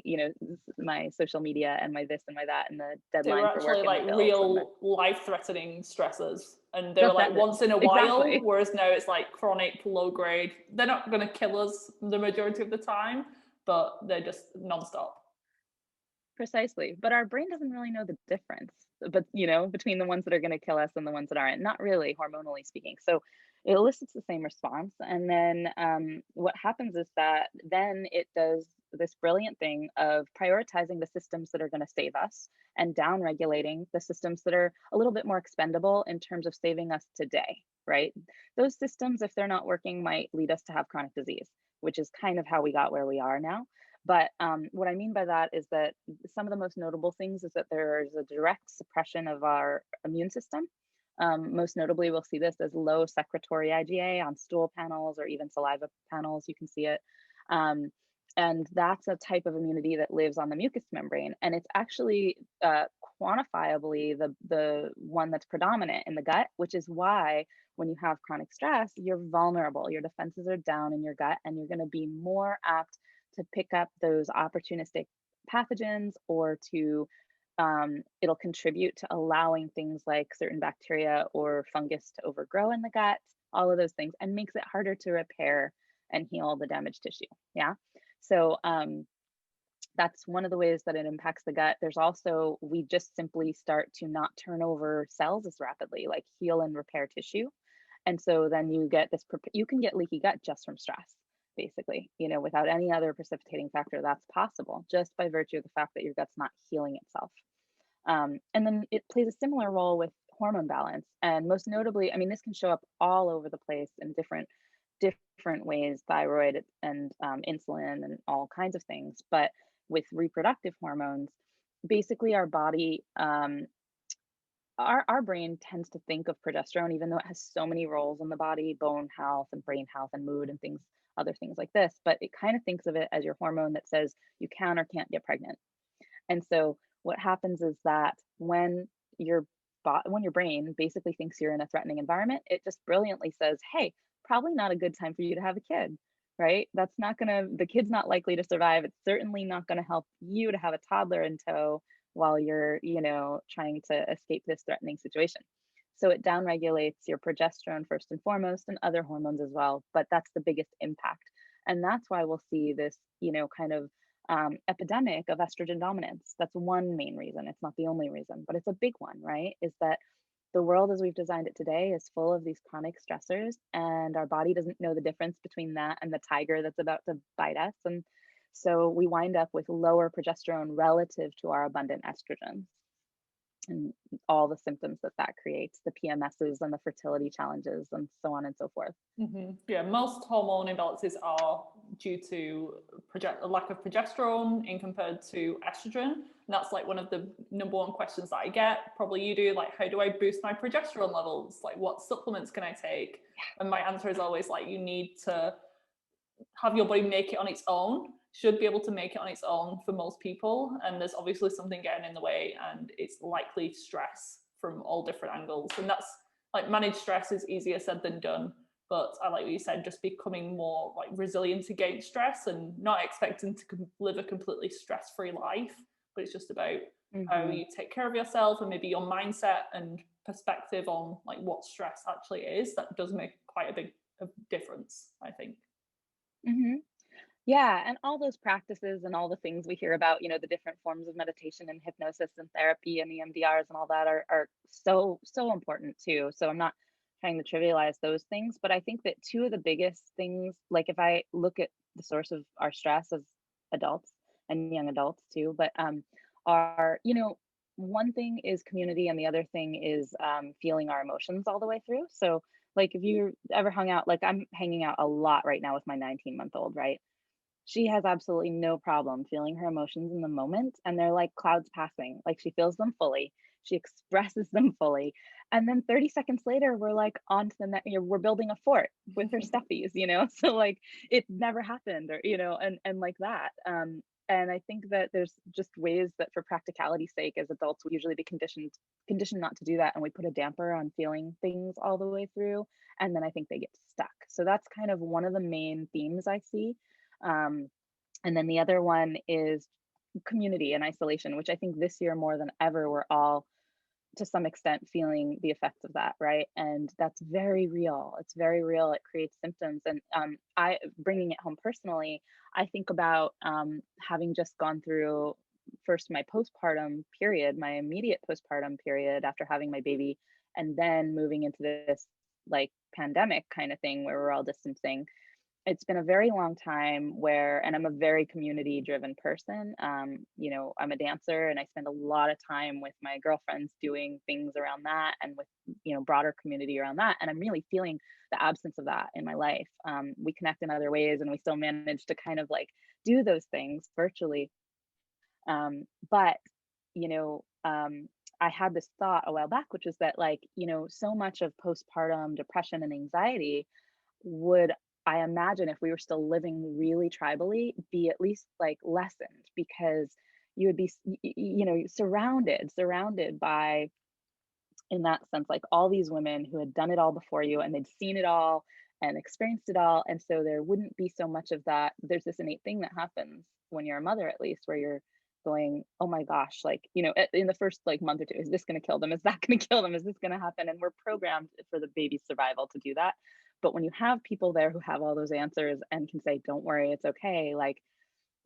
my social media and my this and my that, and the They were deadline for work actually and the like bills and the real life-threatening stressors, and they were just like that once in a while, exactly. whereas now it's like chronic, low grade. They're not going to kill us the majority of the time, but they're just non-stop. Precisely. But our brain doesn't really know the difference, but between the ones that are going to kill us and the ones that aren't, not really, hormonally speaking. So it elicits the same response. And then what happens is that then it does this brilliant thing of prioritizing the systems that are going to save us and down regulating the systems that are a little bit more expendable in terms of saving us today, right? Those systems, if they're not working, might lead us to have chronic disease, which is kind of how we got where we are now. But what I mean by that is that some of the most notable things is that there is a direct suppression of our immune system. Most notably, we'll see this as low secretory IgA on stool panels or even saliva panels. You can see it. Um, and that's a type of immunity that lives on the mucous membrane. And it's actually quantifiably the one that's predominant in the gut, which is why when you have chronic stress, you're vulnerable. Your defenses are down in your gut, and you're going to be more apt to pick up those opportunistic pathogens, or to it'll contribute to allowing things like certain bacteria or fungus to overgrow in the gut, all of those things, and makes it harder to repair and heal the damaged tissue. Yeah. So that's one of the ways that it impacts the gut. There's also, we just simply start to not turn over cells as rapidly, like heal and repair tissue. And so then you get this, you can get leaky gut just from stress, basically, without any other precipitating factor. That's possible just by virtue of the fact that your gut's not healing itself. And then it plays a similar role with hormone balance. And most notably, I mean, this can show up all over the place in different ways, thyroid and insulin and all kinds of things. But with reproductive hormones, basically our body, our brain tends to think of progesterone, even though it has so many roles in the body, bone health and brain health and mood and things, other things like this, but it kind of thinks of it as your hormone that says you can or can't get pregnant. And so what happens is that when your brain basically thinks you're in a threatening environment, it just brilliantly says, hey, probably not a good time for you to have a kid, right? The kid's not likely to survive. It's certainly not going to help you to have a toddler in tow while you're, trying to escape this threatening situation. So it downregulates your progesterone first and foremost, and other hormones as well, but that's the biggest impact. And that's why we'll see this, kind of epidemic of estrogen dominance. That's one main reason. It's not the only reason, but it's a big one, right? Is that the world as we've designed it today is full of these chronic stressors, and our body doesn't know the difference between that and the tiger that's about to bite us. And so we wind up with lower progesterone relative to our abundant estrogen, and all the symptoms that creates, the PMSs and the fertility challenges and so on and so forth. Yeah, most hormone imbalances are due to a lack of progesterone in compared to estrogen. And that's like one of the number one questions that I get. Probably you do, like, how do I boost my progesterone levels? Like, what supplements can I take? And my answer is always like, you need to have your body make it on its own. Should be able to make it on its own for most people, and there's obviously something getting in the way, and it's likely stress from all different angles. And that's like, managed stress is easier said than done, but I like what you said, just becoming more like resilient against stress and not expecting to live a completely stress-free life, but it's just about how you take care of yourself and maybe your mindset and perspective on like what stress actually is. That does make quite a big difference, I think. Yeah, and all those practices and all the things we hear about, the different forms of meditation and hypnosis and therapy and EMDRs and all that are so important too. So I'm not trying to trivialize those things, but I think that two of the biggest things, like if I look at the source of our stress as adults and young adults too, but are, one thing is community and the other thing is feeling our emotions all the way through. So like if you ever hung out, like I'm hanging out a lot right now with my 19-month-old, right? She has absolutely no problem feeling her emotions in the moment, and they're like clouds passing. Like she feels them fully, she expresses them fully, and then 30 seconds later we're like on to the next, we're building a fort with her stuffies, so like it never happened, or and like that. And I think that there's just ways that for practicality's sake as adults we usually be conditioned not to do that, and we put a damper on feeling things all the way through, and then I think they get stuck. So that's kind of one of the main themes I see. And then the other one is community and isolation, which I think this year more than ever, we're all to some extent feeling the effects of that, right? And that's very real. It's very real. It creates symptoms. And I, bringing it home personally, I think about having just gone through first my postpartum period, my immediate postpartum period after having my baby, and then moving into this like pandemic kind of thing where we're all distancing. It's been a very long time and I'm a very community driven person. I'm a dancer and I spend a lot of time with my girlfriends doing things around that, and with, broader community around that. And I'm really feeling the absence of that in my life. We connect in other ways and we still manage to kind of like do those things virtually. But, I had this thought a while back, which is that like, so much of postpartum depression and anxiety would, I imagine, if we were still living really tribally, be at least like lessened, because you would be, surrounded by, in that sense, like all these women who had done it all before you and they'd seen it all and experienced it all. And so there wouldn't be so much of that. There's this innate thing that happens when you're a mother, at least, where going, oh my gosh, like, in the first like month or two, is this going to kill them? Is that going to kill them? Is this going to happen? And we're programmed for the baby's survival to do that. But when you have people there who have all those answers and can say, don't worry, it's okay, like,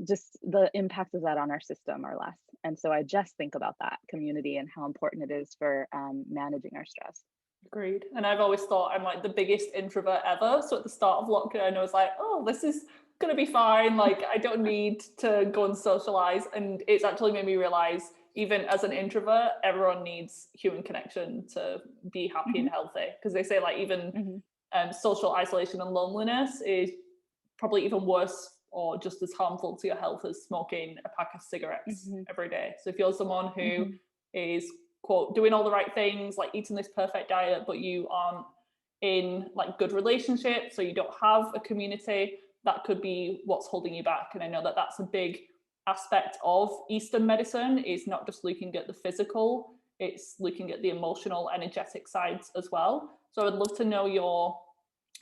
just the impact of that on our system are less. And so I just think about that community and how important it is for managing our stress. Agreed. And I've always thought I'm like the biggest introvert ever. So at the start of lockdown, I was like, oh, this is going to be fine. Like, I don't need to go and socialize. And it's actually made me realize, even as an introvert, everyone needs human connection to be happy and healthy. Because they say like even social isolation and loneliness is probably even worse or just as harmful to your health as smoking a pack of cigarettes every day. So if you're someone who is, quote, doing all the right things, like eating this perfect diet, but you aren't in like good relationships, so you don't have a community, that could be what's holding you back. And I know that that's a big aspect of Eastern medicine, is not just looking at the physical, it's looking at the emotional, energetic sides as well. So I would love to know your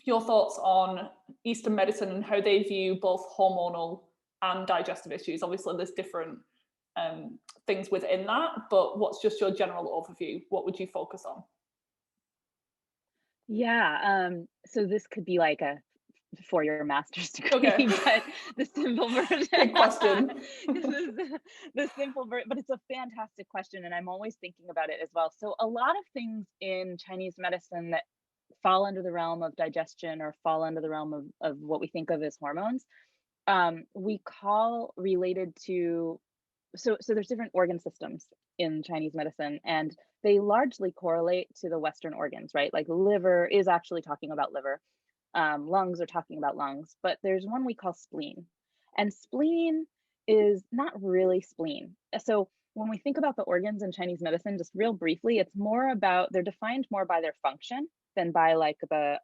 thoughts on Eastern medicine and how they view both hormonal and digestive issues. Obviously, there's different things within that, but what's just your general overview? What would you focus on? Yeah, so this could be like a four-year master's degree, Okay. but the simple version. Big question. This is the simple version, but it's a fantastic question, and I'm always thinking about it as well. So a lot of things in Chinese medicine that fall under the realm of digestion or fall under the realm of what we think of as hormones, we call related to, so there's different organ systems in Chinese medicine, and they largely correlate to the Western organs, right? Like liver is actually talking about liver, lungs are talking about lungs, but there's one we call spleen, and spleen is not really spleen. So when we think about the organs in Chinese medicine, just real briefly, it's more about, they're defined more by their function than by like the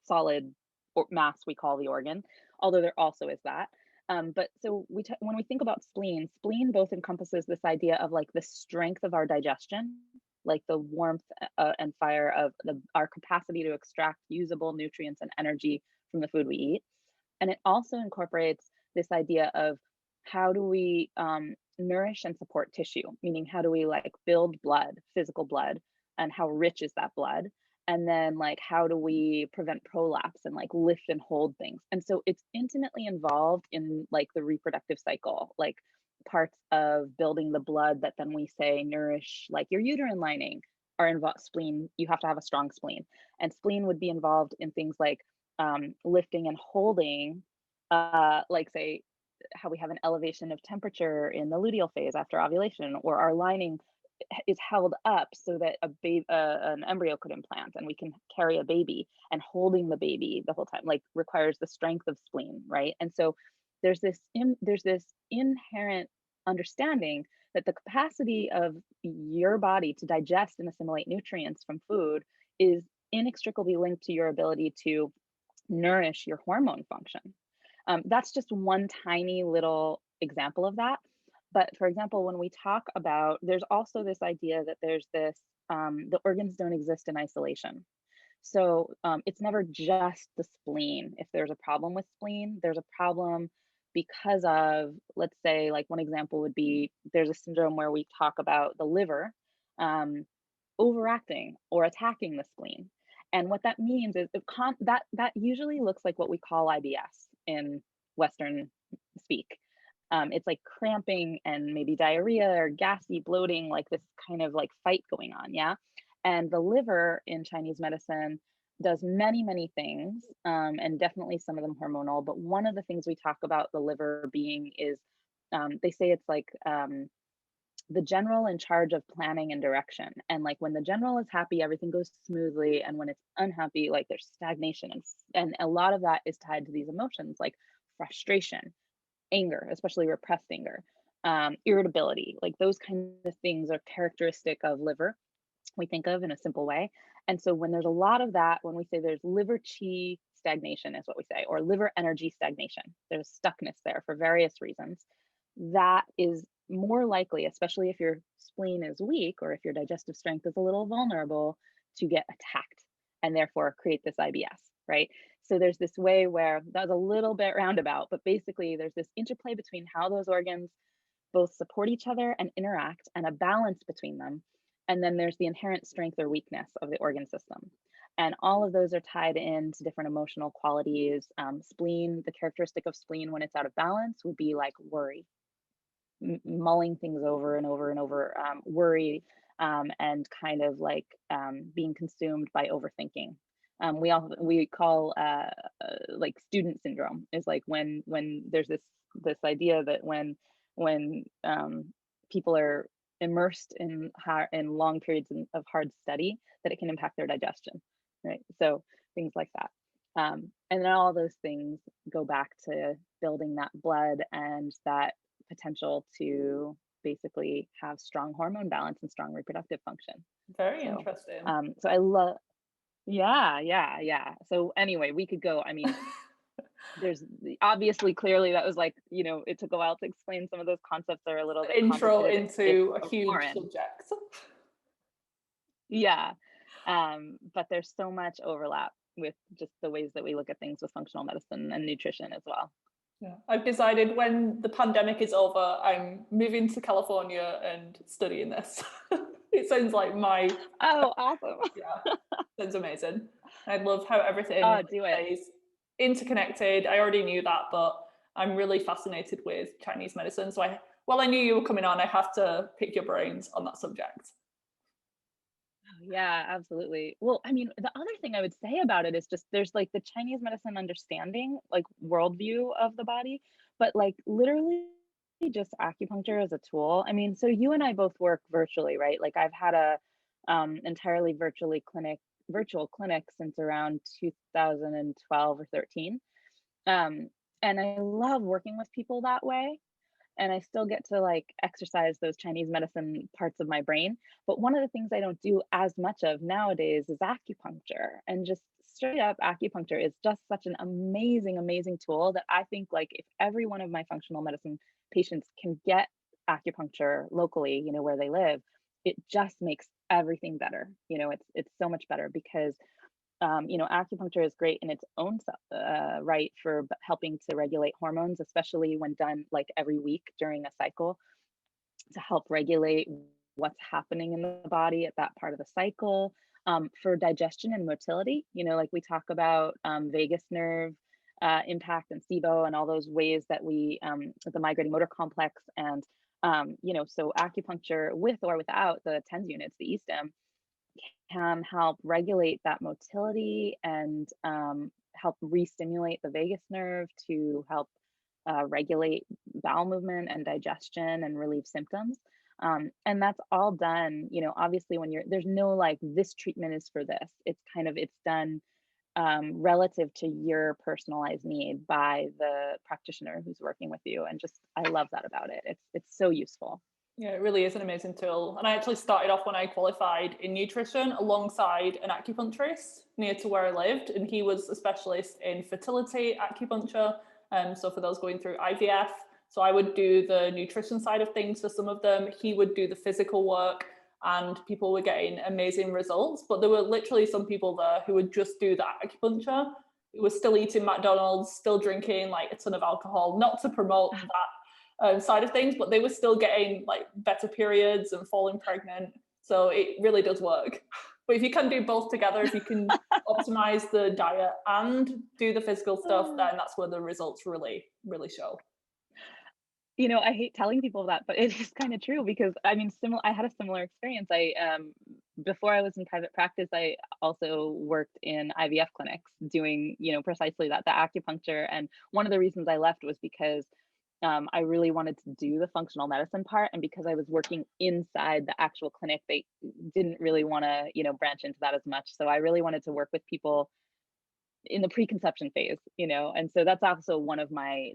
solid or mass we call the organ, although there also is that. But so when we think about spleen both encompasses this idea of like the strength of our digestion, like the warmth and fire of our capacity to extract usable nutrients and energy from the food we eat. And it also incorporates this idea of how do we nourish and support tissue, meaning how do we like build blood, physical blood, and how rich is that blood? And then like how do we prevent prolapse and like lift and hold things? And so it's intimately involved in like the reproductive cycle, like parts of building the blood that then we say nourish like your uterine lining are involved. Spleen, you have to have a strong spleen, and spleen would be involved in things like lifting and holding, like say how we have an elevation of temperature in the luteal phase after ovulation, or our lining is held up so that an embryo could implant and we can carry a baby, and holding the baby the whole time like requires the strength of spleen, right? And so there's this inherent understanding that the capacity of your body to digest and assimilate nutrients from food is inextricably linked to your ability to nourish your hormone function. That's just one tiny little example of that. But for example, when we talk about, there's also this idea that there's this, the organs don't exist in isolation. So it's never just the spleen. If there's a problem with spleen, there's a problem because of, let's say, like one example would be, there's a syndrome where we talk about the liver overacting or attacking the spleen. And what that means is that usually looks like what we call IBS in Western speak. It's like cramping and maybe diarrhea or gassy bloating, like this kind of like fight going on. Yeah. And the liver in Chinese medicine does many, many things, and definitely some of them hormonal. But one of the things we talk about the liver being is they say it's like the general in charge of planning and direction. And like when the general is happy, everything goes smoothly. And when it's unhappy, like there's stagnation. And a lot of that is tied to these emotions like frustration, anger, especially repressed anger, irritability, like those kinds of things are characteristic of liver, we think of in a simple way. And so when there's a lot of that, when we say there's liver qi stagnation is what we say, or liver energy stagnation, there's stuckness there for various reasons. That is more likely, especially if your spleen is weak or if your digestive strength is a little vulnerable, to get attacked and therefore create this IBS, right? So there's this way where that's a little bit roundabout, but basically there's this interplay between how those organs both support each other and interact, and a balance between them. And then there's the inherent strength or weakness of the organ system. And all of those are tied into different emotional qualities. Spleen, the characteristic of spleen when it's out of balance would be like worry, mulling things over and over and over, worry, and kind of like being consumed by overthinking. We call like student syndrome is like when there's this idea that when people are immersed in long periods of hard study, that it can impact their digestion, right? So things like that. And then all those things go back to building that blood and that potential to basically have strong hormone balance and strong reproductive function. Very interesting. So I love, yeah. So anyway, we could go, I mean, there's obviously clearly that was like, it took a while to explain some of those concepts are a little bit intro into a huge subject. Yeah. But there's so much overlap with just the ways that we look at things with functional medicine and nutrition as well. Yeah, I've decided when the pandemic is over, I'm moving to California and studying this. It sounds like my... Oh, awesome. Yeah, sounds amazing. I love how everything is interconnected. I already knew that, but I'm really fascinated with Chinese medicine. So while I knew you were coming on, I have to pick your brains on that subject. Yeah, absolutely. Well, I mean, the other thing I would say about it is just there's like the Chinese medicine understanding, like worldview of the body, but like literally just acupuncture as a tool. I mean, so you and I both work virtually, right? Like I've had a entirely virtual clinic since around 2012 or 13. And I love working with people that way. And I still get to like exercise those Chinese medicine parts of my brain. But one of the things I don't do as much of nowadays is acupuncture. And just straight up acupuncture is just such an amazing, amazing tool that I think like if every one of my functional medicine patients can get acupuncture locally, where they live, it just makes everything better. It's so much better because acupuncture is great in its own right for helping to regulate hormones, especially when done like every week during a cycle to help regulate what's happening in the body at that part of the cycle. For digestion and motility, like we talk about vagus nerve impact and SIBO and all those ways that we, the migrating motor complex and, so acupuncture with or without the TENS units, the E-stim, can help regulate that motility and help re-stimulate the vagus nerve to help regulate bowel movement and digestion and relieve symptoms. And that's all done, obviously when there's no like this treatment is for this. It's done relative to your personalized need by the practitioner who's working with you. And just, I love that about it. It's so useful. Yeah, it really is an amazing tool. And I actually started off when I qualified in nutrition alongside an acupuncturist near to where I lived. And he was a specialist in fertility acupuncture. So for those going through IVF, so I would do the nutrition side of things for some of them. He would do the physical work and people were getting amazing results. But there were literally some people there who would just do the acupuncture. It was still eating McDonald's, still drinking like a ton of alcohol, not to promote that side of things, but they were still getting like better periods and falling pregnant. So it really does work. But if you can do both together, if you can optimize the diet and do the physical stuff, then that's where the results really, really show. I hate telling people that, but it is kind of true because I mean, I had a similar experience. Before I was in private practice, I also worked in IVF clinics doing, precisely that, the acupuncture. And one of the reasons I left was because I really wanted to do the functional medicine part. And because I was working inside the actual clinic, they didn't really want to, branch into that as much. So I really wanted to work with people in the preconception phase, and so that's also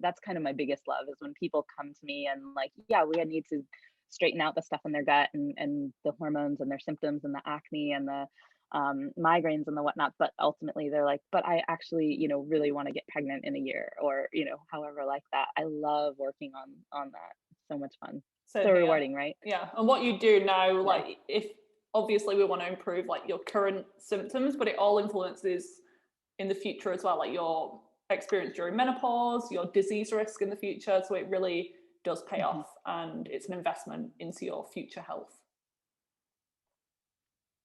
that's kind of my biggest love is when people come to me and like, yeah, we need to straighten out the stuff in their gut and the hormones and their symptoms and the acne and the migraines and the whatnot, but ultimately they're like, but I actually really want to get pregnant in a year or however like that. I love working on that. It's so much fun. So rewarding, right? Yeah. And what you do now, like if obviously we want to improve like your current symptoms, but it all influences in the future as well, like your experience during menopause, your disease risk in the future. So it really does pay off, and it's an investment into your future health.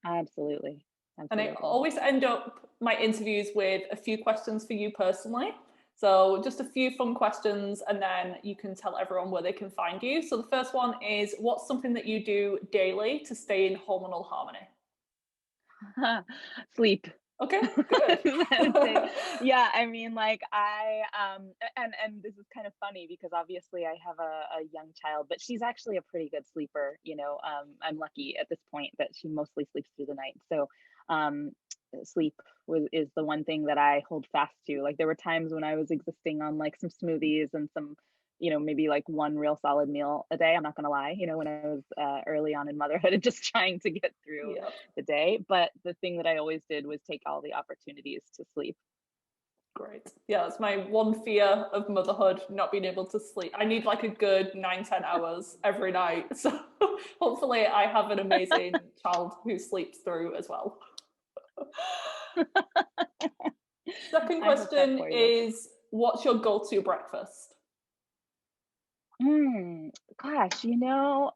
Absolutely. And I Absolutely. always end up my interviews with a few questions for you personally. So just a few fun questions, and then you can tell everyone where they can find you. So the first one is, what's something that you do daily to stay in hormonal harmony? Sleep. Okay, good. I would say, yeah, I mean, like and this is kind of funny because obviously I have a young child, but she's actually a pretty good sleeper, you know. I'm lucky at this point that she mostly sleeps through the night. So um sleep is the one thing that I hold fast to. Like there were times when I was existing on like some smoothies and some, you know, maybe like one real solid meal a day. I'm not gonna lie, you know, when I was early on in motherhood and just trying to get through Yeah, the day. But the thing that I always did was take all the opportunities to sleep. great. Yeah, that's my one fear of motherhood, not being able to sleep. I need like a good 9-10 hours every night. So hopefully I have an amazing child who sleeps through as well. Second I hope that question for you. is, what's your go-to breakfast? Gosh, you know,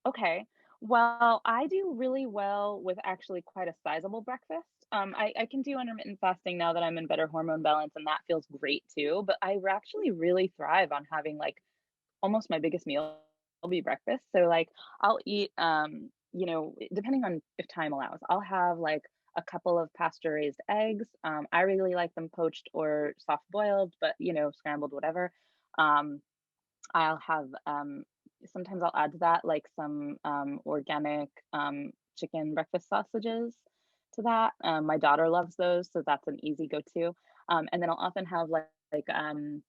okay. Well, I do really well with actually quite a sizable breakfast. I can do intermittent fasting now that I'm in better hormone balance, and that feels great too. But I actually really thrive on having like almost my biggest meal will be breakfast. So like I'll eat, you know, depending on if time allows, I'll have like a couple of pasture raised eggs. I really like them poached or soft boiled, but you know, scrambled, whatever. Um, I'll have sometimes I'll add to that like some organic chicken breakfast sausages to that. My daughter loves those, so that's an easy go-to. And then I'll often have like um,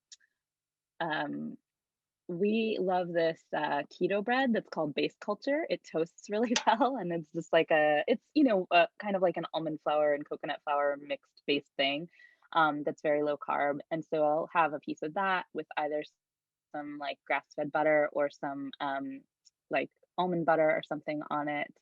we love this keto bread that's called base culture. It toasts really well, and it's just like it's you know kind of like an almond flour and coconut flour mixed base thing that's very low carb. And so I'll have a piece of that with either some like grass-fed butter or some like almond butter or something on it.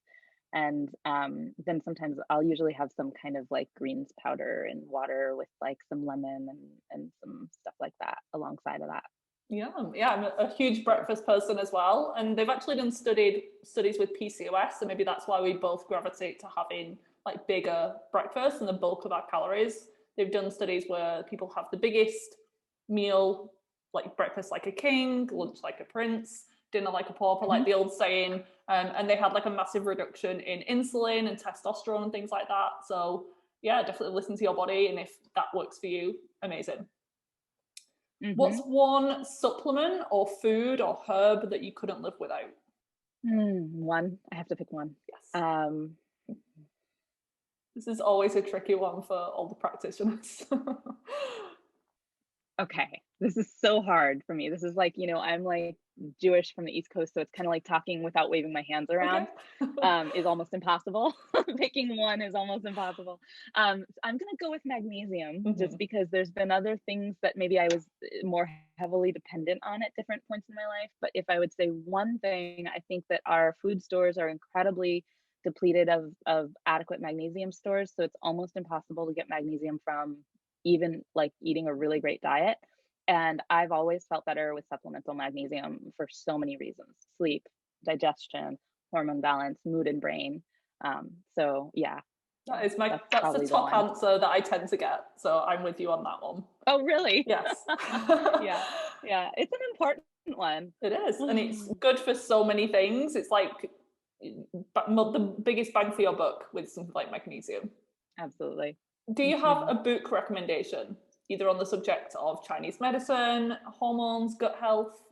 And then sometimes I'll usually have some kind of like greens powder and water with like some lemon and some stuff like that alongside of that. Yeah, yeah, I'm a huge So, breakfast person as well, and they've actually done studies with PCOS, so maybe that's why we both gravitate to having like bigger breakfast and the bulk of our calories. They've done studies where people have the biggest meal, like breakfast like a king, lunch like a prince, dinner like a pauper, like mhm. the old saying, and they had like a massive reduction in insulin and testosterone and things like that. So yeah, definitely listen to your body, and if that works for you, amazing. What's Mhm. one supplement or food or herb that you couldn't live without? One. I have to pick one. Yes. Um, This is always a tricky one for all the practitioners. okay. This is so hard for me. This is like, you know, I'm like Jewish from the East Coast, so it's kind of like talking without waving my hands Okay. around is almost impossible. Picking one is almost impossible. I'm gonna go with magnesium just Mhm. because there's been other things that maybe I was more heavily dependent on at different points in my life. But if I would say one thing, I think that our food stores are incredibly depleted of adequate magnesium stores, so it's almost impossible to get magnesium from even like eating a really great diet. And I've always felt better with supplemental magnesium for so many reasons: sleep, digestion, hormone balance, mood, and brain. So yeah, yeah, that's That's the probably the top one. answer that I tend to get. So I'm with you on that one. Oh, really? Yes. Yeah, yeah, it's an important one. It is. And it's good for so many things. It's like the biggest bang for your buck with something like magnesium. Absolutely. Do you have Hmm. a book recommendation, either on the subject of Chinese medicine, hormones, gut health?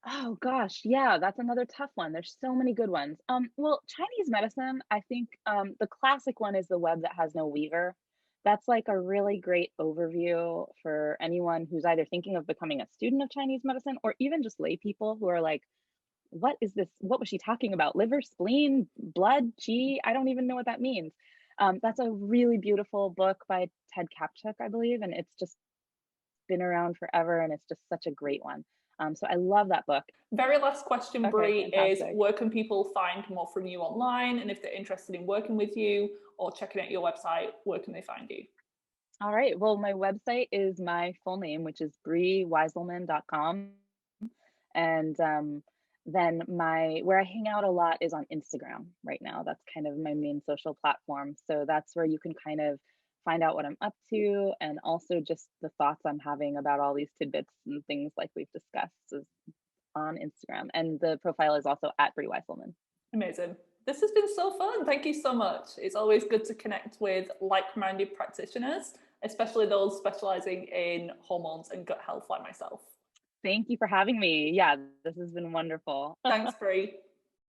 Oh gosh, yeah, that's another tough one. There's so many good ones. Well, Chinese medicine, I think the classic one is The Web That Has No Weaver. That's like a really great overview for anyone who's either thinking of becoming a student of Chinese medicine or even just lay people who are like, what is this? What was she talking about? Liver, spleen, blood, chi? I don't even know what that means. That's a really beautiful book by Ted Kapchuk, I believe, and it's just been around forever and it's just such a great one. So I love that book. Very last question, Okay, Brie, is fantastic. where can people find more from you online? And if they're interested in working with you or checking out your website, where can they find you? All right. Well, my website is my full name, which is briewieselman.com. And then where I hang out a lot is on Instagram right now. That's kind of my main social platform. So that's where you can kind of find out what I'm up to, and also just the thoughts I'm having about all these tidbits and things like we've discussed is on Instagram. And the profile is also at Brie Wieselman. Amazing. This has been so fun. Thank you so much. It's always good to connect with like-minded practitioners, especially those specializing in hormones and gut health like myself. Thank you for having me. Yeah, this has been wonderful. Thanks, Brie.